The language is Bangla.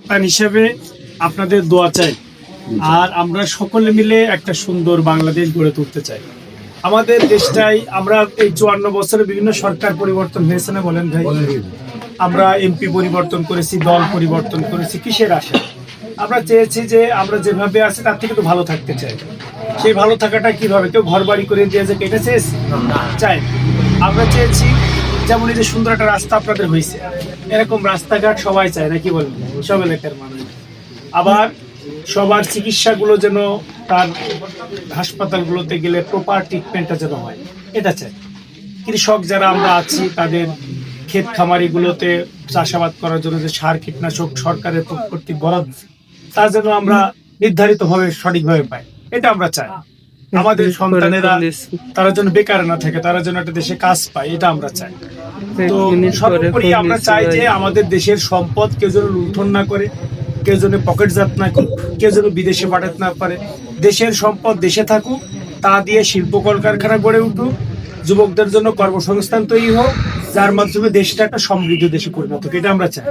সন্তান হিসেবে আপনাদের দোয়া চাই, আর আমরা সকলে মিলে একটা সুন্দর বাংলাদেশ গড়ে তুলতে চাই। আমাদের দেশটাই আমরা এই 54 বছরে বিভিন্ন সরকার পরিবর্তন হয়েছে না বলেন ভাই? আমরা এমপি পরিবর্তন করেছি, দল পরিবর্তন করেছি, কিসের আশা? আমরা চেয়েছি যে আমরা যেভাবে আছি তার থেকে তো ভালো থাকতে চাই। সেই ভালো থাকাটা কিভাবে? কেউ ঘর বাড়ি করে দিয়ে যে কেটে চেয়েছি চাই। আমরা চেয়েছি যেমন এই যে সুন্দর একটা রাস্তা আপনাদের হয়েছে, এরকম রাস্তাঘাট সবাই চায়, নাকি বলবেন? সব এলাকার মানুষ। আবার সবার চিকিৎসাগুলো যেন তার হাসপাতালগুলোতে গেলে প্রপার ট্রিটমেন্টটা যেন হয়, এটা চাই। কৃষক যারা আমরা আছি তাদের ক্ষেত খামারিগুলোতে চাষাবাদ করার জন্য যে সার কীটনাশক সরকারের কর্তৃক বরাদ্দ, তা যেন আমরা নির্ধারিতভাবে সঠিকভাবে পাই, এটা আমরা চাই। আমাদের সন্তানেরা তারা যেন বেকার না থাকে, তারা যেন একটা দেশে কাজ পায়, এটা আমরা চাই। তো সর্বোপরি আমরা চাই যে আমাদের দেশের সম্পদ কেউ যেন লুণ্ঠন না করে, কেউ যেন পকেটজাত না করে, কেউ যেন বিদেশে পাঠাতে না পারে। দেশের সম্পদ দেশে থাকুক, তা দিয়ে শিল্প কলকারখানা গড়ে উঠুক, যুবকদের জন্য কর্মসংস্থান তৈরি হোক, যার মাধ্যমে দেশটা একটা সমৃদ্ধ দেশে পরিণত হোক, এটা আমরা চাই।